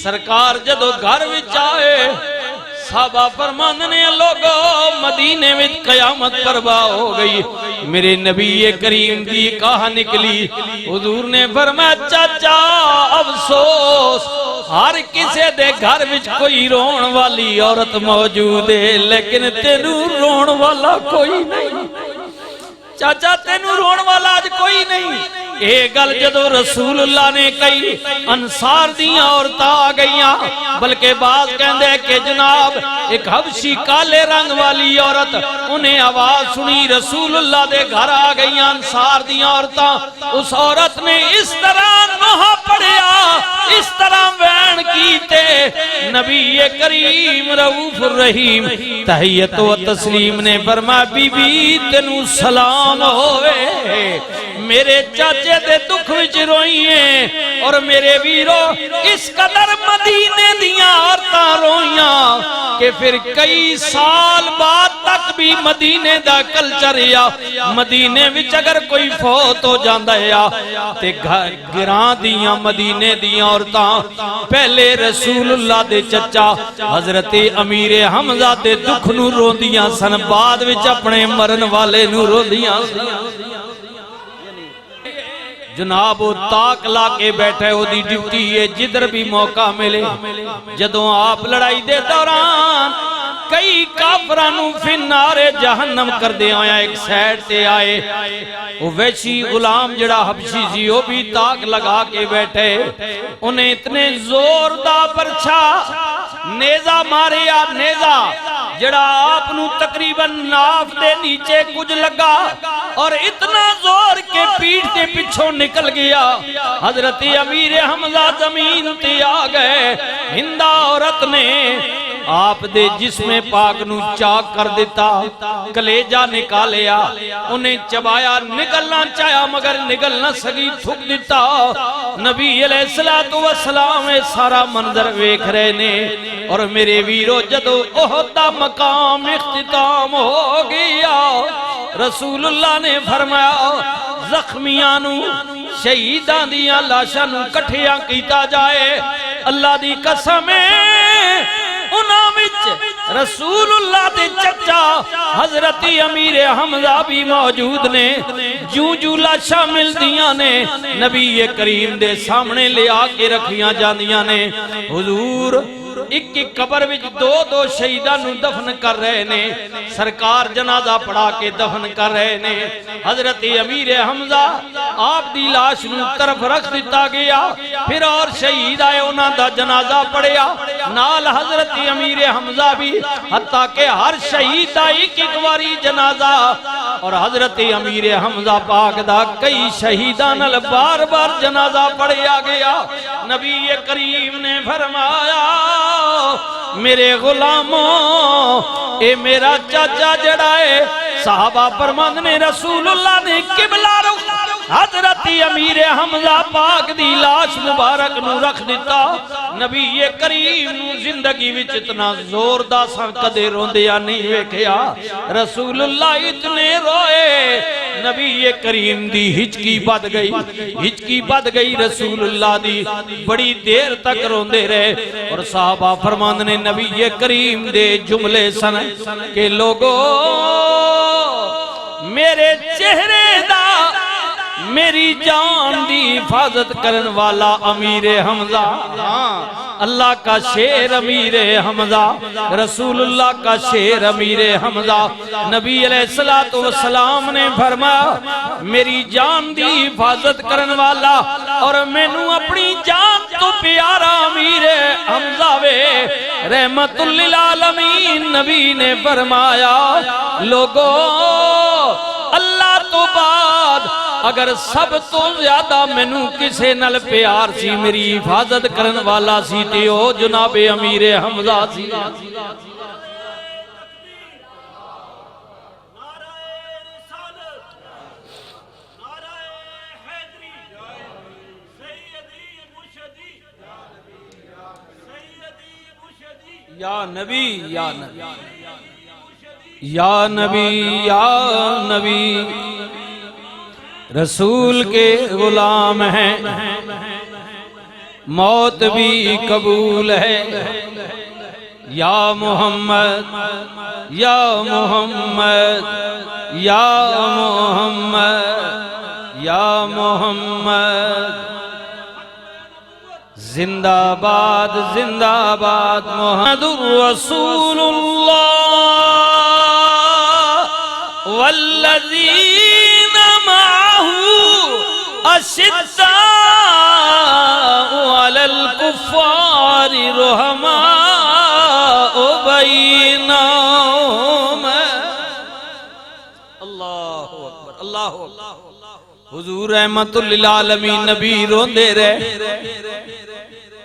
سرکار جدو گھر وچ آئے صحابہ فرماندے نے لوگو مدینے میں قیامت برپا ہو گئی میرے نبی کریم دی کہا نکلی حضور نے فرمایا چاچا افسوس ہر کسے دے گھر وچ کوئی رون والی عورت موجود ہے لیکن تینوں رون والا کوئی نہیں چاچا تینوں رون والا آج کوئی نہیں اے گل جدو رسول اللہ نے کہی انصار دیاں عورتاں آ گئیاں بلکہ بعض کہندے کہ جناب ایک حبشی کالے رنگ والی عورت انہیں آواز سنی رسول اللہ دے گھر آ گئیاں انصار دیاں عورتاں اس عورت نے اس طرح نوحہ پڑھیا اس طرح وین کیتے نبی کریم رؤوف الرحیم تحیت و تسلیم نے فرمایا بی بی تینوں سلام ہوئے میرے چاچے دے دکھ وچ روئیے اور میرے ویرو اس قدر مدینے دیاں عورتاں روئیاں کہ پھر کئی سال بعد تک بھی مدینے دا کلچر یا مدینے وچ اگر کوئی فوت ہو جاندا ہے تے گراں دیاں مدینے دیاں عورتاں پہلے رسول اللہ دے چچا حضرت امیر حمزہ دے دکھ نو روندیاں سن بعد وچ اپنے مرن والے نو روندیاں جناب وہ تاک لا کے بیٹھے ہو دی ڈیوٹی ہے جدھر بھی موقع ملے جدوں آپ لڑائی دے دوران کئی کافرانوں فی نار جہنم کر دے آیا ایک سیڈ تے آئے وہ ویشی غلام جڑا حبشی جی وہ بھی تاک لگا کے بیٹھے انہیں اتنے زور دا پرچھا نیزہ مارے آپ نیزہ جڑا آپ نو تقریباً ناف دے نیچے کچھ لگا اور اتنا زور کے پیٹ کے پچھوں نکل گیا حضرت امیر حمزہ زمین تے آ گئے ہندہ عورت نے آپ دے جسم پاک نو چاک کر دیتا کلیجہ نکالیا انہیں چبایا نکلنا چاہیا مگر نکل نہ سکی تھک دیتا نبی علیہ السلام سارا منظر ویکھ رہے نے اور میرے ویرو جدو احد دا مقام اختتام ہو گیا رسول اللہ نے فرمایا زخمیانو شہیدان دیاں لاشانو کٹھیاں کیتا جائے اللہ دی قسم انہاں وچ رسول اللہ دے چچا حضرت امیر حمزہ بھی موجود نے جو لاشاں مل دیاں نے نبی کریم دے سامنے لے آ کے رکھیاں جاندیاں نے حضور ایک قبر وچ دو شہیداں نو دفن کر رہے نے سرکار جنازہ پڑھا کے دفن کر رہے نے حضرت امیر حمزہ آپ دی لاش نو طرف رکھ دیتا گیا پھر اور شہید آئے انہاں دا جنازہ پڑھیا نال حضرت امیر حمزہ بھی حتیٰ کہ ہر شہید دا ایک واری جنازہ اور حضرت امیر حمزہ پاک دا کئی شہیدان بار بار جنازہ پڑھیا گیا نبی کریم نے فرمایا میرے غلاموں اے میرا چاچا جڑا ہے صحابہ فرماندے نے رسول اللہ نے قبلہ رخ حضرت امیر حمزہ پاک دی لاش مبارک نو رکھ دیتا نبی کریم نو زندگی وچ اتنا زور دا سا کدے روندیا نہیں ویکھیا رسول اللہ اتنے روئے نبی کریم دی ہچکی بد گئی رسول اللہ دی بڑی دیر تک روندے رہے اور صحابہ فرماندے نے نبی کریم دے جملے سن کہ لوگو میرے چہرے دا میری جان دی حفاظت کرن والا امیر حمزہ اللہ کا شیر امیر حمزہ رسول اللہ کا شیر امیر حمزہ نبی علیہ السلام نے فرمایا میری جان دی حفاظت کرن والا اور مینوں اپنی جان تو پیارا امیر حمزہ وے رحمت للعالمین نبی نے فرمایا لوگو اللہ تو بعد اگر سب تو زیادہ مینوں کسے نال پیار سی میری حفاظت کرن والا سی تے او جناب امیر حمزہ سی یا نبی یا نبی یا نبی یا نبی رسول کے غلام ہیں موت بھی قبول ہے یا محمد یا محمد یا محمد یا محمد زندہ باد زندہ باد محمد رسول اللہ والذین معه اشداء علی الکفار رحماء بینہم اللہ اکبر اللہ اکبر حضور رحمت للعالمین نبی روندے رہے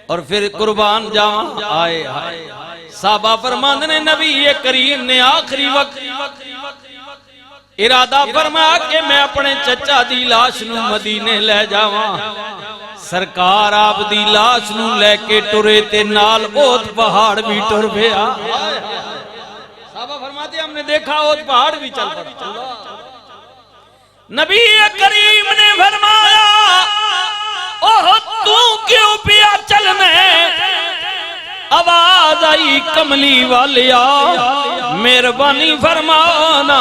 اور پھر قربان جاواں آئے آئے صحابہ فرماندے نے نبی کریم نے آخری وقت ارادہ فرمایا کہ میں اپنے چچا دی لاش نو مدینے لے جاواں سرکار آپ دی لاش نو لے کے ٹرے تے نال اوت پہاڑ بھی ٹر پیا صحابہ فرماتے ہم نے دیکھا اوت پہاڑ بھی چل پڑا نبی کریم نے فرمایا اوہ تو کیوں پیا چلنے آواز آئی کملی والیا مہربانی فرمانا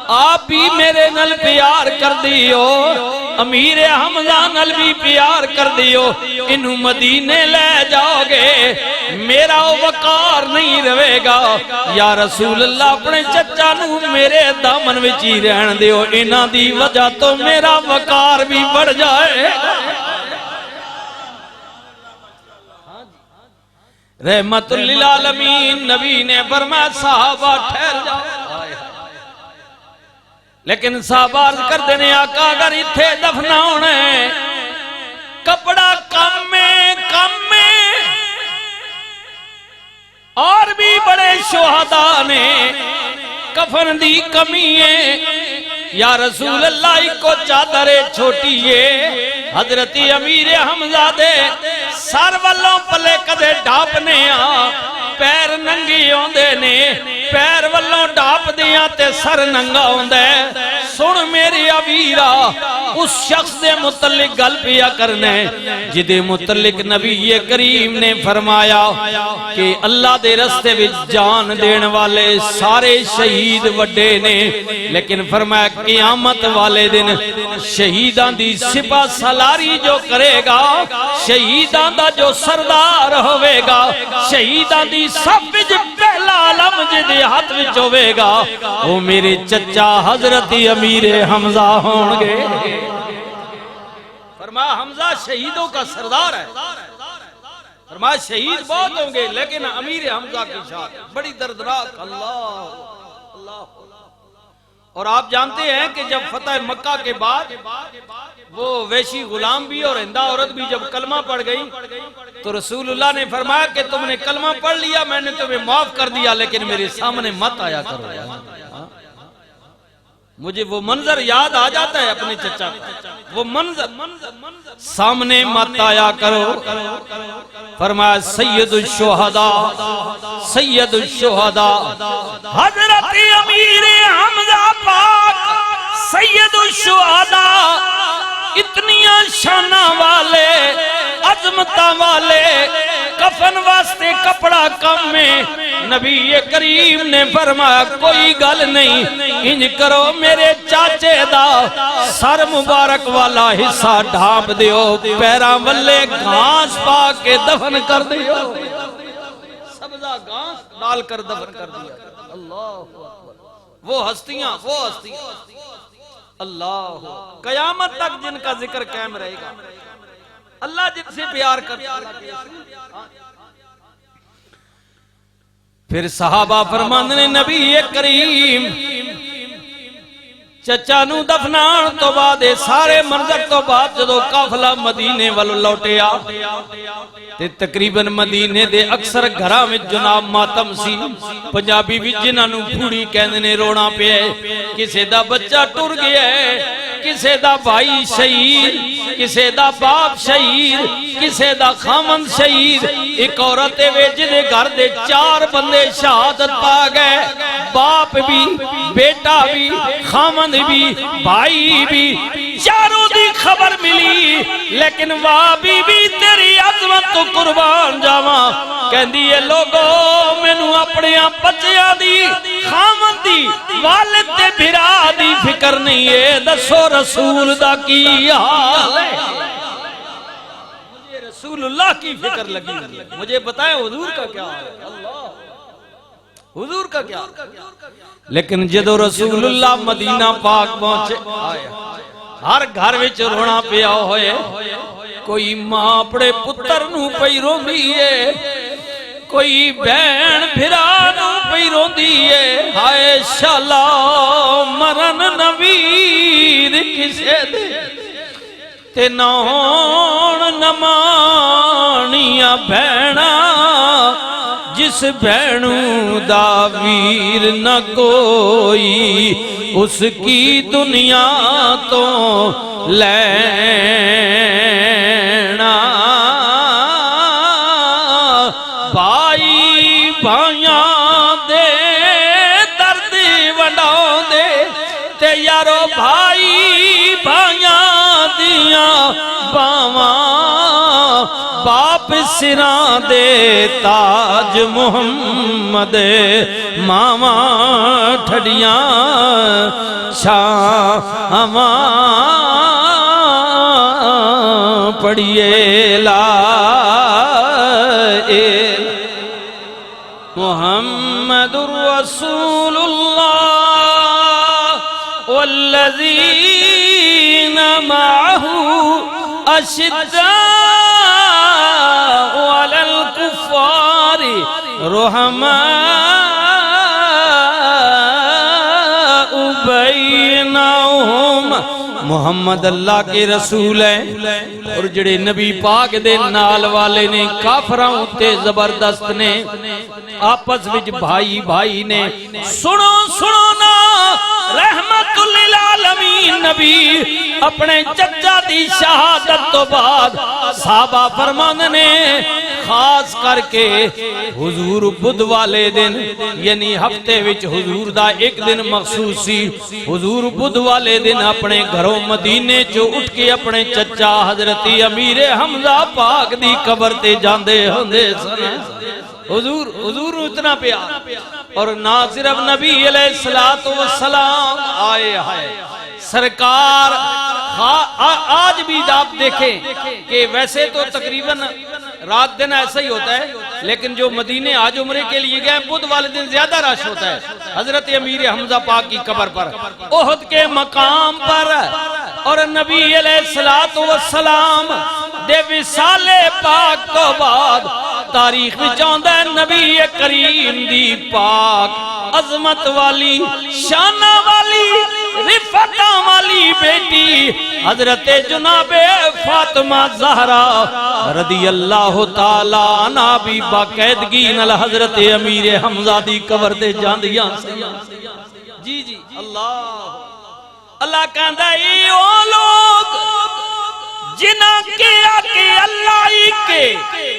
آپ بھی میرے نل پیار کر دیو امیر حمزہ نل بھی پیار کر دیو انہوں مدینے لے جاؤ گے میرا وقار نہیں رہے گا یا رسول اللہ اپنے چچا نو میرے دامن وچی رہن دیو انہاں دی وجہ تو میرا وقار بھی بڑھ جائے رحمت للعالمین نبی نے فرمایا صحابہ ٹھہر جاؤ لیکن صحابہ عرض کر دینے آقا اگر اتھے دفنا ہونے کپڑا کم میں اور بھی بڑے شہداء نے کفن دی کمی ہے یا رسول اللہ کو چادر چھوٹی ہے حضرت امیر حمزہ دے سر والوں پلے کدے ڈھاپنے آ پیر ننگی ہوندے نے پیر والوں ڈھاپ دیاں تے سر ننگا ہوندے سن میری عبیرہ اس شخص دے متعلق گل پیا کرنے جدے متعلق نبی کریم نے فرمایا کہ اللہ دے رستے وچ جان دین والے سارے شہید وڈے نے لیکن فرمایا قیامت والے دن شہیدان دی سپاہ سالاری جو کرے گا شہیدان دا جو سردار ہوئے گا شہیدان دی سب وچ پہلا علم جدے ہاتھ وچ ہوئے گا وہ میرے چچا حضرت امیر حمزہ ہون گے فرمایا حمزہ شہیدوں کا سردار ہے فرمایا شہید بہت ہوں گے لیکن امیر حمزہ کی شان بڑی دردناک اللہ اور آپ جانتے ہیں کہ جب فتح مکہ کے بعد وہ ویشی غلام بھی اور ہندہ عورت بھی جب کلمہ پڑھ گئی تو رسول اللہ نے فرمایا کہ تم نے کلمہ پڑھ لیا میں نے تمہیں معاف کر دیا لیکن میرے سامنے مت آیا کرو مجھے وہ منظر یاد آ جاتا ہے اپنے چچا وہ منظر سامنے مت آیا کرو فرمایا سید الشہداء حضرت امیر حمزہ پاک سید الشہداء اتنیاں شانہ والے عظمتہ والے کفن واسطے کپڑا کم میں نبی کریم نے فرمایا کوئی گل نہیں انج کرو میرے چاچے دا سر مبارک والا حصہ ڈھانپ دیو پیراں والے گھاس پا کے دفن کر دیو سبزہ گھاس ڈال کر دفن کر دیا اللہ وہ ہستیاں اللہ قیامت تک جن کا ذکر قائم رہے گا اللہ جن سے پیار کرتا پھر صحابہ فرماندے نے نبی کریم چچا نو دفنان تو بعد سارے منظر تو بعد جدو قافلہ مدینے والو لوٹیا تے تقریباً مدینے دے اکثر گھراں وچ جناب ماتم سی پنجابی وچ جنہاں نو پھوڑی کہندے نے رونا پیا کسے دا بچہ ٹر گیا ہے کسے دا بھائی شہید کسے دا باپ شہید کسے دا خامند شہید ایک عورت وچ دے گھر دے 4 بندے شہادت پا گئے باپ بھی بیٹا بھی خامند بھی بھائی بھی چاروں دی خبر ملی لیکن واہ بی بی تیری عظمت تو قربان جاواں کہندی اے لوگو مینوں اپنے بچیاں دی خاوند دی والد تے بھرا دی فکر نہیں ہے دسو رسول دا کی حال ہے مجھے رسول اللہ کی فکر لگی مجھے بتائیں حضور کا کیا حال ہے اللہ حضور کا کیا لیکن جدو رسول اللہ مدینہ پاک پہنچے ہر گھر وچ رونا پیا ہوئے کوئی ماں اپنے پتر نو پئی روندی ہے کوئی بہن بھرا نو پئی روندی ہے ہائے شالا مرن نویر کسے دے تے نون نمانیاں بہنا جس بہنوں دا ویر نہ کوئی اس کی دنیا تو لینا بھائی بھائیاں دے درد وڈاؤ دے تے یارو بھائی بھائیاں دیاں باواں باپ سراں دے تاج محمد ماواں ٹھڑیاں چھاواں پڑھیے لا محمد رسول اللہ والذین معه اشداء علی الکفار رحماء بینہم محمد اللہ کے رسول ہیں اور جڑے نبی پاک دے نال والے نے کافراں تے زبردست نے آپس وچ بھائی بھائی نے سنو سنو نا رحمت للعالمین نبی اپنے چچا دی شہادت تو بعد صحابہ فرماندے نے خاص کر کے حضور بدھ والے دن یعنی ہفتے وچ حضور دا ایک دن مخصوص سی حضور بدھ والے دن اپنے گھروں مدینے جو اٹھ کے اپنے چچا حضرت امیر حمزہ پاک دی قبر تے جاندے ہوندے سن حضور اتنا پیار اور نہ صرف نبی علیہ السلام آئے سرکار آج بھی آپ دیکھیں کہ ویسے تو تقریباً رات دن ایسا ہی ہوتا ہے لیکن جو مدینے آج عمرے کے لیے گئے بدھ والے دن زیادہ رش ہوتا ہے حضرت امیر حمزہ پاک کی قبر پر احد کے مقام پر اور نبی علیہ السلام دے وصال پاک تو بعد تاریخ میں چاہتا ہے نبی کریم دی پاک عظمت والی شانہ والی رفعتہ والی بیٹی حضرت جناب فاطمہ زہرا رضی اللہ تعالیٰ عنہ بھی باقاعدگی نال حضرت امیر حمزہ دی قبر دے جاندیاں جی جی اللہ کہندا اے او لوگ جنہ کے آکے اللہ کے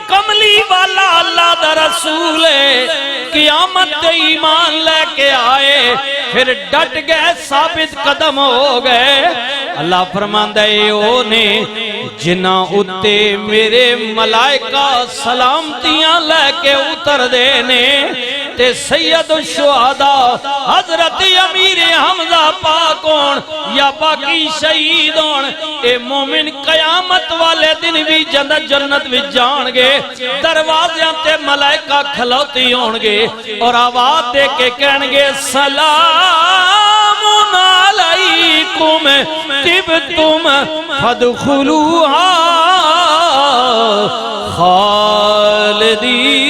کملی والا اللہ دا رسول ہے قیامت ایمان لے کے آئے پھر ڈٹ گئے ثابت قدم ہو گئے اللہ فرماندہ ہے اونے جنہ اتے میرے ملائکہ سلامتیاں لے کے اتر دینے تے سید الشہداء حضرت امیر حمزہ پاکون یا باقی شہیدون اے مومن قیامت والے دن بھی جنت بھی جان گے دروازیاں تے ملائکہ کھلوتی ہون گے اور آواز دے کے کہن گے سلام علیکم طبتم فادخلوها خالدین